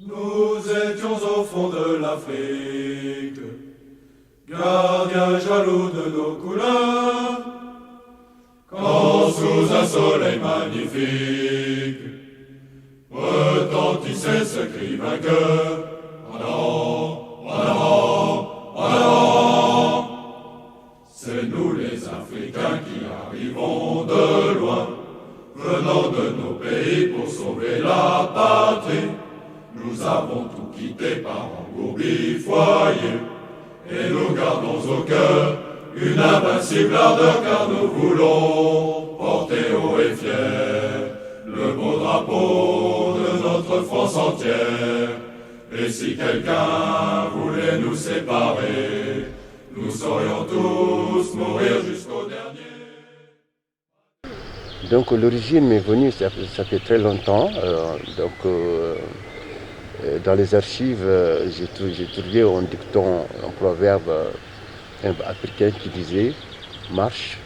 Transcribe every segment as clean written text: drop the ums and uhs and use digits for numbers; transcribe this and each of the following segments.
Nous étions au fond de l'Afrique, gardiens jaloux de nos couleurs, quand sous un soleil magnifique, retentissait ce cri vainqueur. En avant, en avant, en avant. C'est nous les Africains qui arrivons de loin, venant de nos pays pour sauver la patrie. Nous avons tout quitté par engourdi foyer, et nous gardons au cœur une invincible ardeur, car nous voulons porter haut et fier le beau drapeau de notre France entière. Et si quelqu'un voulait nous séparer, nous saurions tous mourir jusqu'au dernier. Donc l'origine m'est venue, ça fait très longtemps. Dans les archives, j'ai trouvé un dicton, un proverbe africain qui disait marche,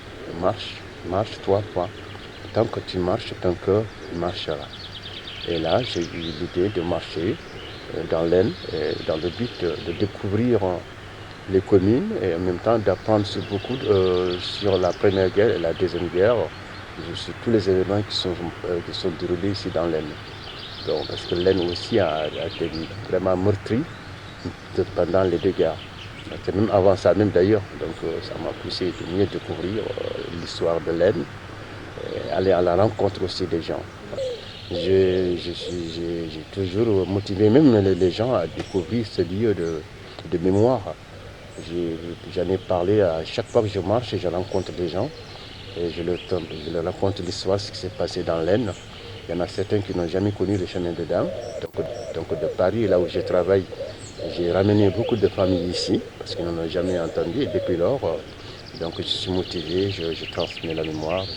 marche, marche, toi, point. Tant que tu marches, ton cœur marchera. Et là, j'ai eu l'idée de marcher dans l'Aisne, dans le but de découvrir les communes et en même temps d'apprendre sur sur la Première Guerre et la Deuxième Guerre, sur tous les événements qui sont déroulés ici dans l'Aisne. Donc, parce que l'Aisne aussi a été vraiment meurtrie pendant les deux guerres. C'est même avant ça même d'ailleurs. Donc ça m'a poussé de mieux découvrir l'histoire de l'Aisne et aller à la rencontre aussi des gens. J'ai toujours motivé même les gens à découvrir ce lieu de mémoire. J'en ai parlé à chaque fois que je marche et je rencontre des gens. Et je leur raconte l'histoire, ce qui s'est passé dans l'Aisne. Il y en a certains qui n'ont jamais connu le chemin de Dames. Donc de Paris, là où je travaille, j'ai ramené beaucoup de familles ici, parce qu'ils n'en ont jamais entendu. Et depuis lors, donc je suis motivé, je transmets la mémoire.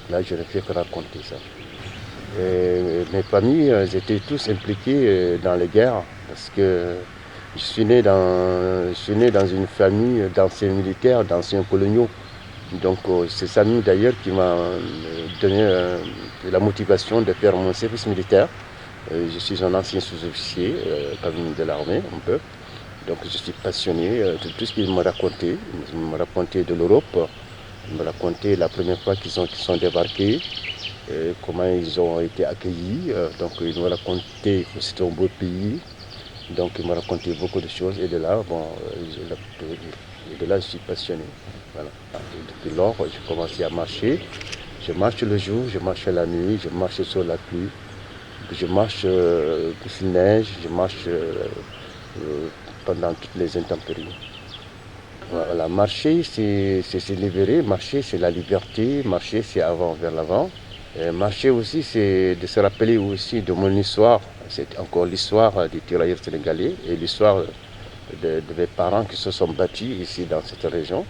Là, je ne fais que raconter ça. Et mes familles étaient tous impliquées dans les guerres, parce que je suis né dans une famille d'anciens militaires, d'anciens coloniaux. Donc c'est ça d'ailleurs qui m'a donné la motivation de faire mon service militaire. Je suis un ancien sous-officier de l'armée un peu. Donc je suis passionné de tout ce qu'ils me racontaient. Ils me racontaient de l'Europe, ils me racontaient la première fois qu'ils sont débarqués, comment ils ont été accueillis. Donc ils me racontaient que c'était un beau pays. Donc ils me racontaient beaucoup de choses et de là, je suis passionné. Voilà. Et depuis lors, j'ai commencé à marcher. Je marche le jour, je marche la nuit, je marche sur la pluie, je marche s'il neige, je marche pendant toutes les intempéries. Voilà, marcher, c'est se libérer, marcher, c'est la liberté, marcher, c'est avant vers l'avant. Et marcher aussi, c'est de se rappeler aussi de mon histoire. C'est encore l'histoire des tirailleurs sénégalais et l'histoire de mes parents qui se sont battus ici dans cette région.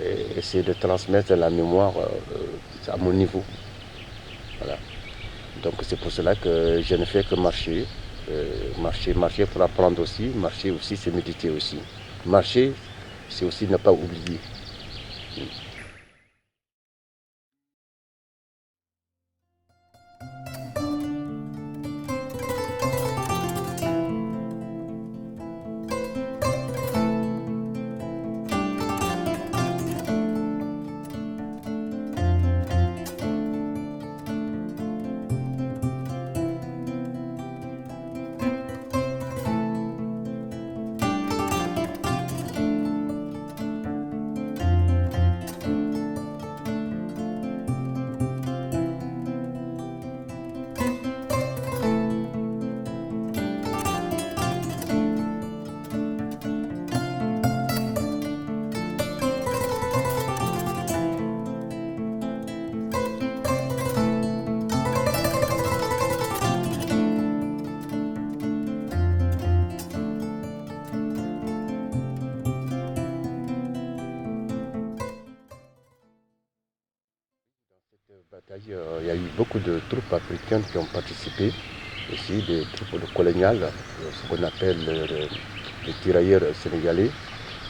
Et essayer de transmettre la mémoire à mon niveau. Voilà. Donc c'est pour cela que je ne fais que marcher. Marcher pour apprendre aussi. Marcher aussi, c'est méditer aussi. Marcher, c'est aussi ne pas oublier. Bataille, il y a eu beaucoup de troupes africaines qui ont participé, aussi des troupes coloniales, ce qu'on appelle les tirailleurs sénégalais.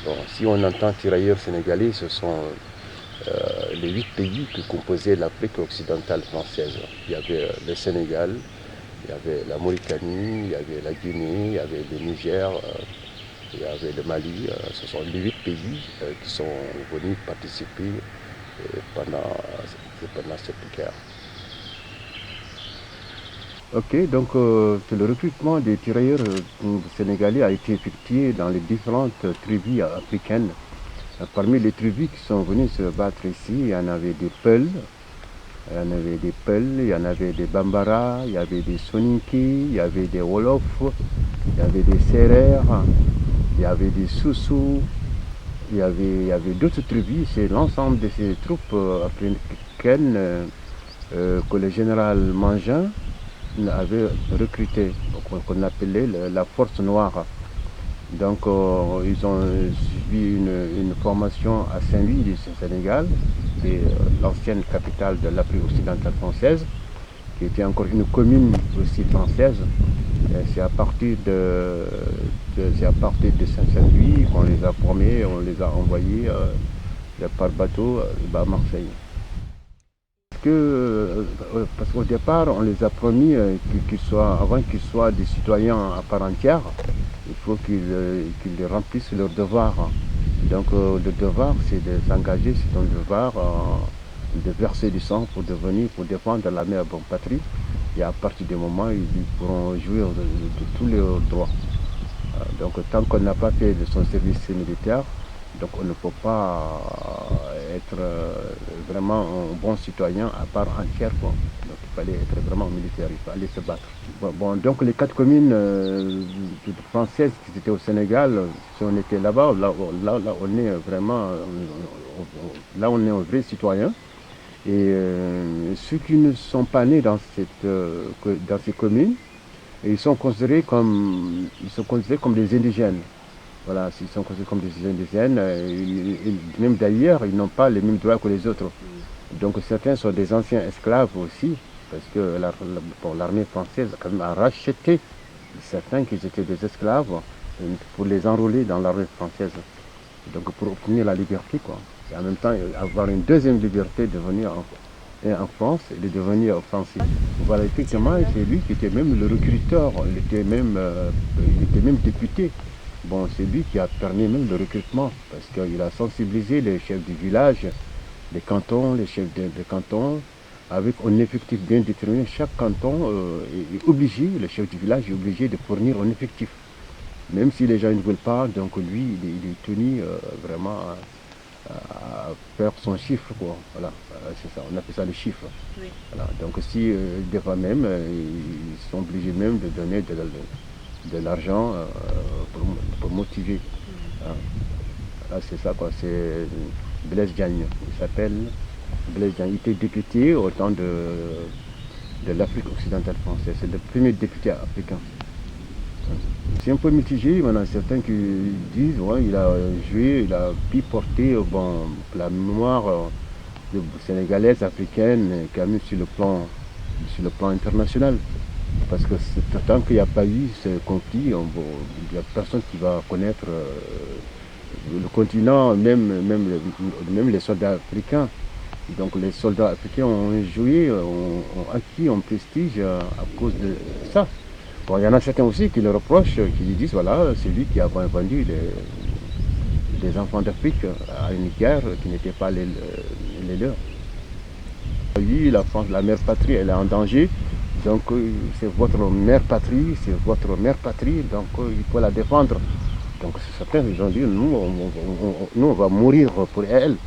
Bon, si on entend tirailleurs sénégalais, ce sont les 8 pays qui composaient l'Afrique occidentale française. Il y avait le Sénégal, Il y avait la Mauritanie, il y avait la Guinée, il y avait le Niger, il y avait le Mali. Ce sont les 8 pays qui sont venus participer pendant cette guerre. Ok, donc le recrutement des tirailleurs sénégalais a été effectué dans les différentes tribus africaines. Parmi les tribus qui sont venues se battre ici, il y en avait des Peuls, il y en avait des Bambara, il y avait des Soninké, il y avait des Wolofs, il y avait des Sérères, il y avait des Soussous, il y avait d'autres tribus. C'est l'ensemble de ces troupes africaines que le général Mangin avait recruté, qu'on appelait la force noire. Donc ils ont suivi une formation à Saint-Louis du Sénégal, qui est l'ancienne capitale de l'Afrique occidentale française, qui était encore une commune aussi française. C'est à partir de Saint-Louis qu'on les a formés, on les a envoyés par bateau à Marseille. Parce qu'au départ, on les a promis avant qu'ils soient des citoyens à part entière, il faut qu'ils remplissent leur devoir. Donc le devoir, c'est de s'engager, c'est un devoir de verser du sang pour défendre la mère bonne patrie. Et à partir du moment où ils pourront jouir de tous leurs droits. Donc tant qu'on n'a pas fait de son service militaire, donc on ne peut pas être vraiment un bon citoyen à part entière. Donc il fallait être vraiment militaire, il fallait se battre. Donc les 4 communes françaises qui étaient au Sénégal, si on était là-bas, là on est vraiment, là on est un vrai citoyen. Et ceux qui ne sont pas nés dans ces communes, ils sont considérés comme des indigènes. Voilà, ils sont considérés comme des indigènes. Même d'ailleurs, ils n'ont pas les mêmes droits que les autres. Donc certains sont des anciens esclaves aussi, parce que l'armée française a quand même racheté certains qui étaient des esclaves pour les enrôler dans l'armée française. Donc pour obtenir la liberté, quoi. Et en même temps avoir une deuxième liberté de venir en France et de devenir français. Voilà, effectivement, c'est lui qui était même le recruteur, il était même député. Bon, c'est lui qui a permis même le recrutement, parce qu'il a sensibilisé les chefs du village, les cantons, les chefs de canton, avec un effectif bien déterminé. Chaque canton est obligé, le chef du village est obligé de fournir un effectif. Même si les gens ne veulent pas, donc lui, il est tenu vraiment à faire son chiffre, quoi. Voilà, c'est ça, on appelle ça le chiffre. Oui. Voilà. Donc si des fois même, ils sont obligés même de donner de l'argent pour motiver. Hein. Là, c'est ça, quoi. C'est Blaise Diagne, il s'appelle Blaise Diagne. Il était député au temps de l'Afrique occidentale française. C'est le premier député africain. C'est un peu mitigé, il y en a certains qui disent ouais, il a joué, il a pu porter la mémoire sénégalaise, africaine, quand même sur le plan international. Parce que tant qu'il n'y a pas eu ce conflit, il n'y a personne qui va connaître le continent, même les soldats africains. Donc les soldats africains ont joué, ont acquis un prestige à cause de ça. Bon, il y en a certains aussi qui le reprochent, qui lui disent voilà, c'est lui qui a vendu des enfants d'Afrique à une guerre qui n'était pas les leurs. Oui, la France, la mère patrie, elle est en danger. Donc c'est votre mère patrie, donc il faut la défendre. Donc certains ils ont dit nous on va mourir pour elle.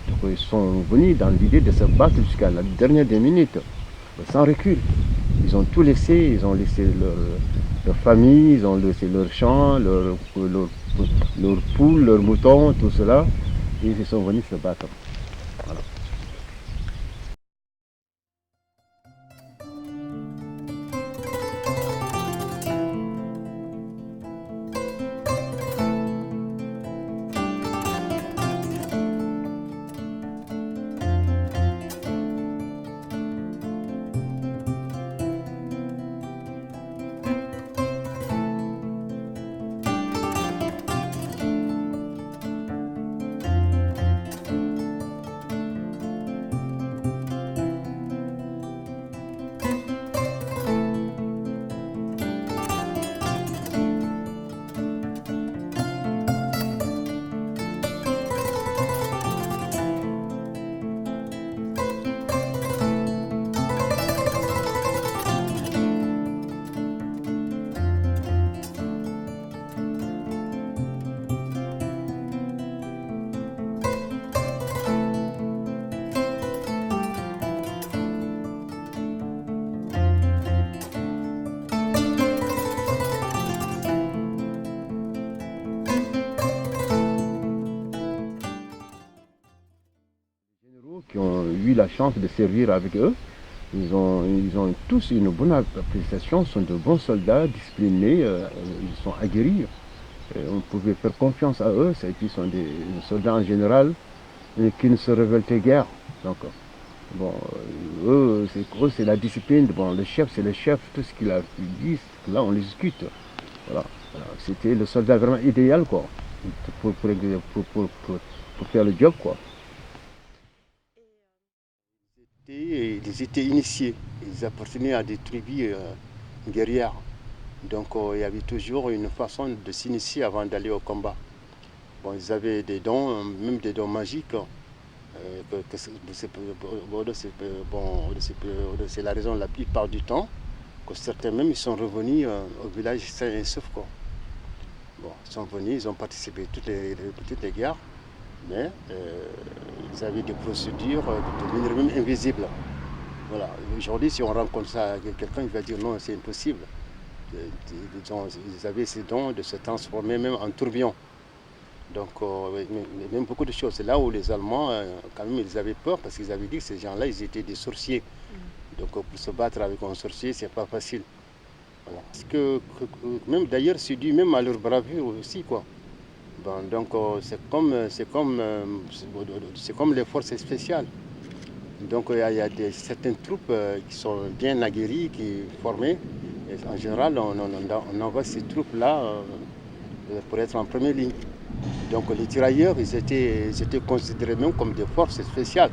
Donc ils sont venus dans l'idée de se battre jusqu'à la dernière des minutes, sans recul. Ils ont tout laissé, ils ont laissé leur famille, ils ont laissé leurs champs, leurs poules, leurs moutons, tout cela, et ils sont venus se battre. Voilà. eu la chance de servir avec eux. Ils ont tous une bonne appréciation, sont de bons soldats, disciplinés, ils sont aguerris. On pouvait faire confiance à eux, et puis ils sont des soldats en général qui ne se révoltaient guère. Donc, bon, eux, c'est la discipline. Bon, le chef, c'est le chef, tout ce qu'il a dit, là, on l'exécute. Voilà. C'était le soldat vraiment idéal, quoi, pour faire le job, quoi. Ils étaient initiés, ils appartenaient à des tribus guerrières. Donc il y avait toujours une façon de s'initier avant d'aller au combat. Bon, ils avaient des dons, même des dons magiques. C'est la raison la plupart du temps que certains même ils sont revenus au village sain et sauf, quoi. Bon, ils sont venus, ils ont participé à toutes les guerres, mais ils avaient des procédures de devenir même invisibles. Voilà. Aujourd'hui, si on rencontre ça avec quelqu'un, il va dire non, c'est impossible. Ils avaient ces dons de se transformer même en tourbillon. Donc, même beaucoup de choses. C'est là où les Allemands, quand même, ils avaient peur parce qu'ils avaient dit que ces gens-là, ils étaient des sorciers. Donc, pour se battre avec un sorcier, c'est pas facile. Voilà. Parce que même d'ailleurs, c'est dû même à leur bravure aussi, quoi. Bon, donc, c'est comme les forces spéciales. Donc, il y a certaines troupes qui sont bien aguerries, qui sont formées. Et en général, on envoie ces troupes-là pour être en première ligne. Donc les tirailleurs, ils étaient considérés même comme des forces spéciales,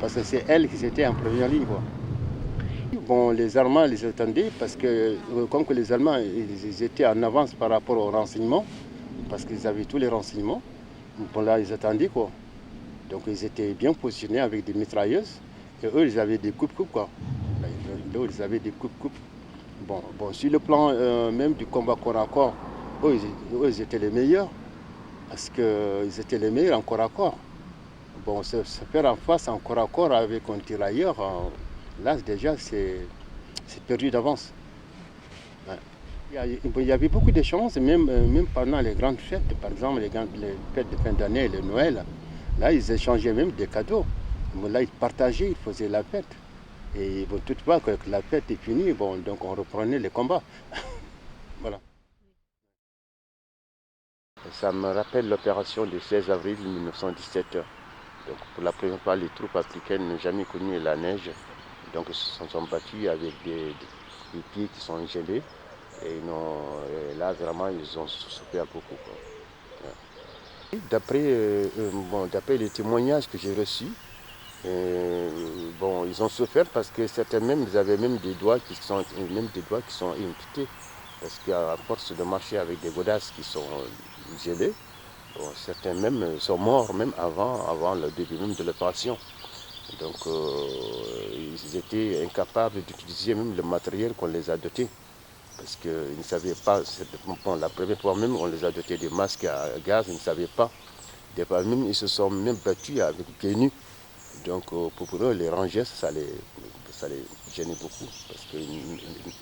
parce que c'est elles qui étaient en première ligne, quoi. Bon, les Allemands les attendaient parce que, comme que les Allemands ils étaient en avance par rapport aux renseignements, parce qu'ils avaient tous les renseignements, bon là ils attendaient, quoi. Donc ils étaient bien positionnés avec des mitrailleuses, et eux ils avaient des coupes-coupes, quoi. Là, ils avaient des coupes-coupes. Bon, sur le plan même du combat corps à corps, eux ils étaient les meilleurs. Parce qu'ils étaient les meilleurs en corps à corps. Bon, se faire en face en corps à corps avec un tirailleur, là déjà c'est perdu d'avance. Ouais. Il y avait beaucoup de chances, même pendant les grandes fêtes, par exemple les fêtes de fin d'année, le Noël. Là, ils échangeaient même des cadeaux. Bon, là, ils partageaient, ils faisaient la fête. Et bon, toutefois, quand la fête est finie, bon, donc on reprenait les combats. Voilà. Ça me rappelle l'opération du 16 avril 1917. Donc pour la première fois, les troupes africaines n'ont jamais connu la neige. Donc ils se sont battus avec des pieds qui sont gelés. Et là, vraiment, ils ont souffert beaucoup, quoi. D'après les témoignages que j'ai reçus, ils ont souffert parce que certains même, ils avaient même des doigts qui sont amputés. Parce qu'à force de marcher avec des godasses qui sont gelées, certains même sont morts même avant le début même de l'opération. Donc ils étaient incapables d'utiliser même le matériel qu'on les a dotés. Parce qu'ils ne savaient pas, la première fois même on les a dotés des masques à gaz, ils ne savaient pas. Des fois même ils se sont même battus avec pieds nus. Donc pour eux, les rangers, ça les gênait beaucoup. Parce que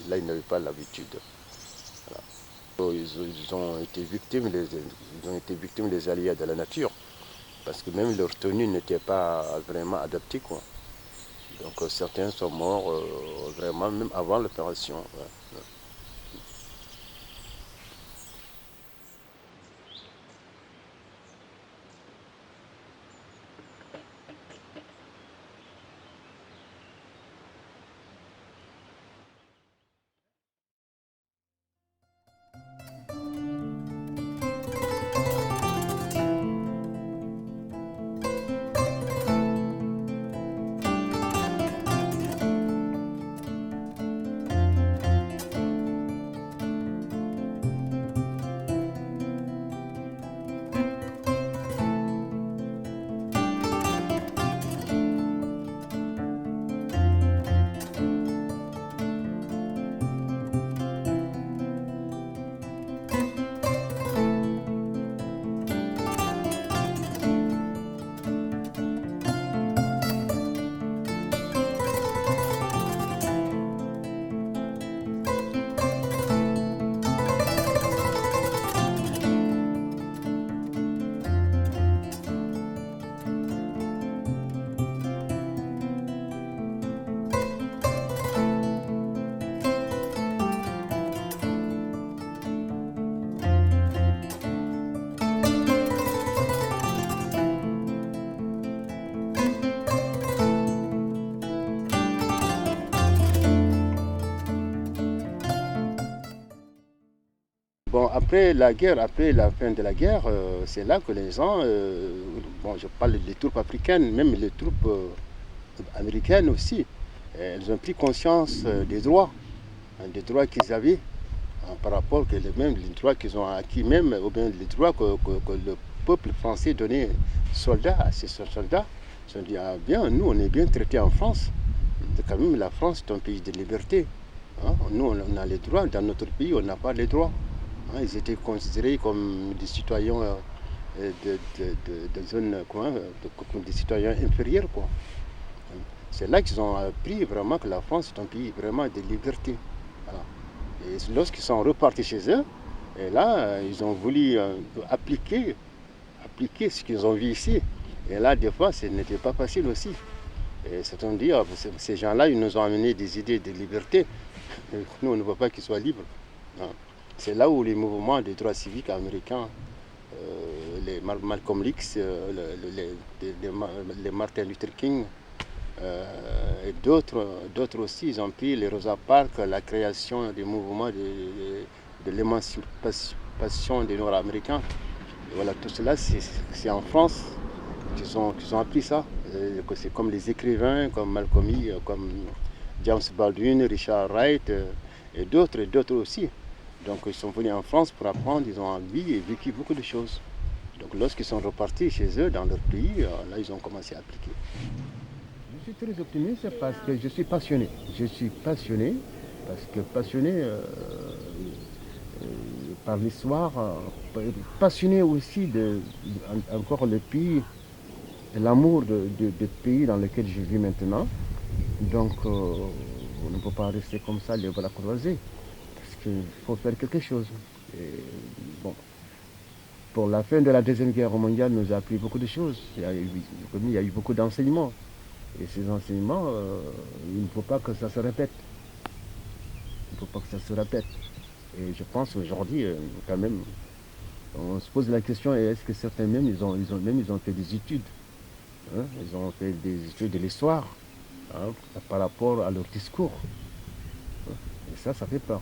là, ils n'avaient pas l'habitude. Voilà. Ils ont été victimes des aléas de la nature, parce que même leur tenue n'était pas vraiment adaptée, quoi. Donc certains sont morts vraiment même avant l'opération. Ouais. Bon, après la guerre, après la fin de la guerre, c'est là que les gens, bon, je parle des troupes africaines, même les troupes américaines aussi, elles ont pris conscience des droits qu'ils avaient par rapport que même les droits qu'ils ont acquis, même ou bien les droits que le peuple français donnait soldats à ces soldats. Ils ont dit, ah bien, nous on est bien traités en France. Quand même, la France est un pays de liberté. Hein. Nous on a les droits, dans notre pays on n'a pas les droits. Hein. Ils étaient considérés comme des citoyens de zones, comme des citoyens inférieurs, quoi. C'est là qu'ils ont appris vraiment que la France est un pays vraiment de liberté. Voilà. Et lorsqu'ils sont repartis chez eux, et là, ils ont voulu appliquer ce qu'ils ont vu ici. Et là, des fois, ce n'était pas facile aussi. Et c'est-à-dire, ces gens-là, ils nous ont amené des idées de liberté. Nous, on ne veut pas qu'ils soient libres. Hein. C'est là où les mouvements des droits civiques américains, les Malcolm X, les Martin Luther King, et d'autres aussi, ils ont pris les Rosa Parks, la création des mouvements de l'émancipation des Nord-Américains. Voilà, tout cela, c'est en France qu'ils ont appris ça. C'est comme les écrivains, comme Malcolm X, comme James Baldwin, Richard Wright, et d'autres aussi. Donc ils sont venus en France pour apprendre, ils ont vécu beaucoup de choses. Donc lorsqu'ils sont repartis chez eux, dans leur pays, là ils ont commencé à appliquer. Je suis très optimiste parce que je suis passionné. Je suis passionné parce que par l'histoire, passionné aussi encore le pays, l'amour du pays dans lequel je vis maintenant. Donc on ne peut pas rester comme ça les bras croisés parce qu'il faut faire quelque chose. Et, bon, pour la fin de la Deuxième Guerre mondiale nous a appris beaucoup de choses. Il y a eu beaucoup d'enseignements. Et ces enseignements, il ne faut pas que ça se répète. Il ne faut pas que ça se répète. Et je pense aujourd'hui, quand même, on se pose la question, est-ce que certains même, ils ont fait des études. Hein, ils ont fait des études de l'histoire, hein, par rapport à leur discours. Et ça fait peur.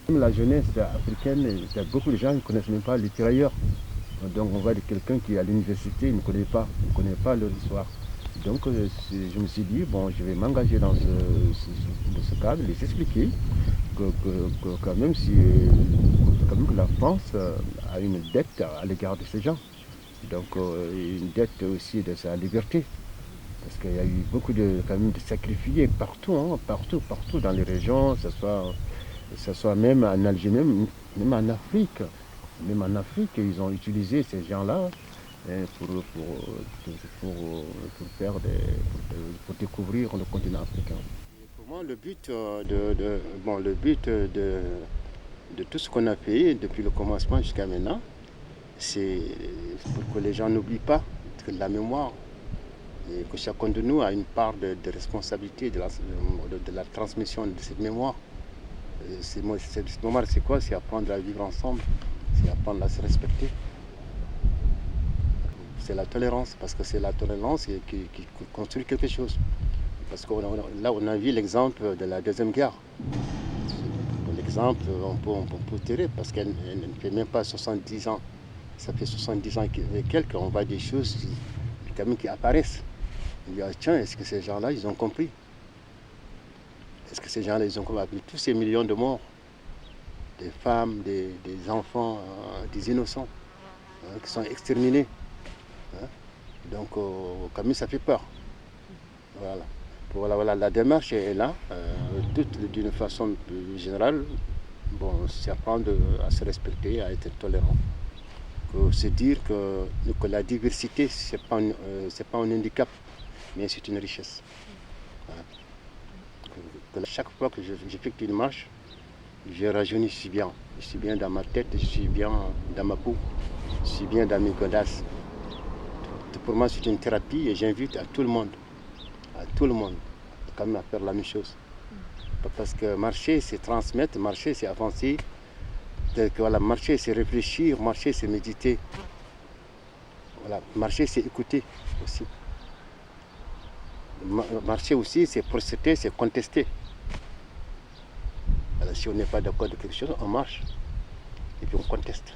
Même la jeunesse africaine, il y a beaucoup de gens qui ne connaissent même pas les tirailleurs. Donc on voit quelqu'un qui est à l'université, il ne connaît pas leur histoire. Donc je me suis dit, bon, je vais m'engager dans ce cadre, les expliquer que quand même que la France a une dette à l'égard de ces gens. Donc une dette aussi de sa liberté. Parce qu'il y a eu beaucoup quand même de sacrifiés partout, hein, partout dans les régions, que ce soit même en Algérie, même en Afrique. Même en Afrique, ils ont utilisé ces gens-là pour découvrir le continent africain. Pour moi, le but de tout ce qu'on a fait depuis le commencement jusqu'à maintenant, c'est pour que les gens n'oublient pas que la mémoire, et que chacun de nous a une part de responsabilité de la transmission de cette mémoire. Cette mémoire, c'est quoi? C'est apprendre à vivre ensemble, c'est apprendre à se respecter. C'est la tolérance, parce que c'est la tolérance qui construit quelque chose. Parce que là, on a vu l'exemple de la Deuxième Guerre. L'exemple, on peut tirer, parce qu'elle ne fait même pas 70 ans. Ça fait 70 ans et quelques, on voit des choses quand même qui apparaissent. Il y a, tiens, est-ce que ces gens-là, ils ont compris? Est-ce que ces gens-là, ils ont compris tous ces millions de morts? Des femmes, des enfants, des innocents, hein, qui sont exterminés. Hein? Donc, quand même, ça fait peur. Voilà, la démarche est là, d'une façon générale. Bon, c'est apprendre à se respecter, à être tolérant. Se dire que la diversité, ce n'est pas un handicap, mais c'est une richesse. Voilà. Chaque fois que j'effectue une marche, je rajeunis, je suis bien. Je suis bien dans ma tête, je suis bien dans ma peau, je suis bien dans mes godasses. Pour moi, c'est une thérapie et j'invite tout le monde, quand même à faire la même chose. Parce que marcher, c'est transmettre, marcher, c'est avancer. Voilà, marcher, c'est réfléchir, marcher, c'est méditer. Voilà, marcher, c'est écouter aussi. Marcher aussi, c'est procéder, c'est contester. Alors, si on n'est pas d'accord de quelque chose, on marche. et puis on conteste.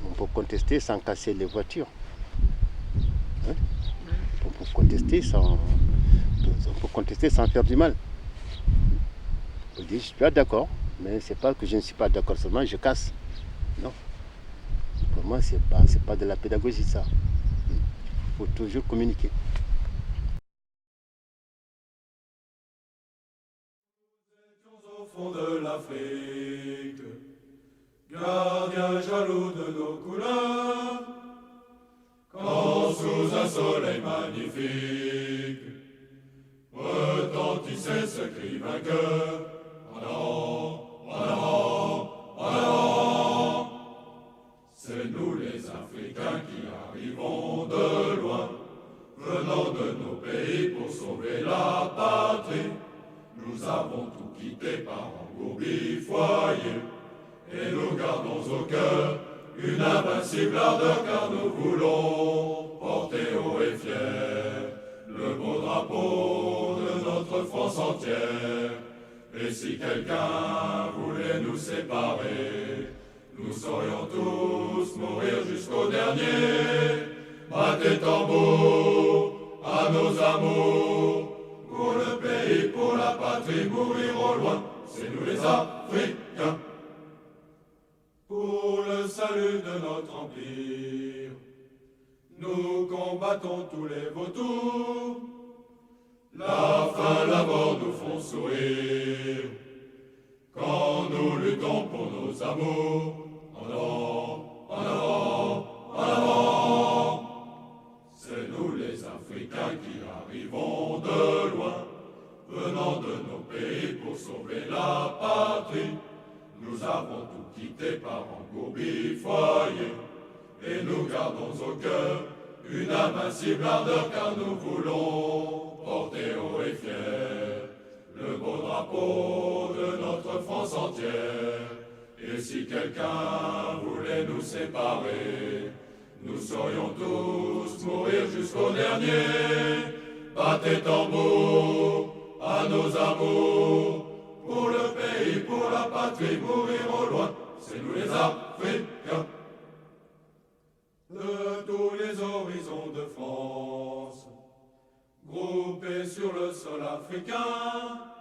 On peut contester sans casser les voitures. Hein? On peut contester sans faire du mal. On dit, je suis pas d'accord, mais c'est pas que je ne suis pas d'accord seulement, je casse. Non. Pour moi, c'est pas de la pédagogie, ça. Il faut toujours communiquer. Au fond de l'Afrique, gardiens jaloux de nos couleurs, quand sous un soleil magnifique retentissait ce cri vainqueur, en avant, en avant, en avant. C'est nous les Africains qui arrivons de loin, venant de nos pays pour sauver la patrie. Nous avons tout quitté par engourdi foyer, et nous gardons au cœur une invincible ardeur, car nous voulons porter haut et fier le beau drapeau de notre France entière. Et si quelqu'un voulait nous séparer, nous saurions tous mourir jusqu'au dernier. Battez tambour à nos amours, pour le pays, pour la patrie, mourir au loin, c'est nous les Africains. Pour le salut de notre empire, nous combattons tous les vautours. La faim, la mort nous font sourire, quand nous luttons pour nos amours. En avant, en avant, en avant. C'est nous les Africains qui arrivons de loin, venant de nos pays pour sauver la patrie. Nous avons tout quitté par engourdi foyer, et nous gardons au cœur une invincible ardeur, car nous voulons porter haut et fier le beau drapeau de notre France entière. Et si quelqu'un voulait nous séparer, nous saurions tous mourir jusqu'au dernier. Battez tambour à nos amours, pour le pays, pour la patrie, mourir au loin, c'est nous les Africains. De tous les horizons de France, groupés sur le sol africain,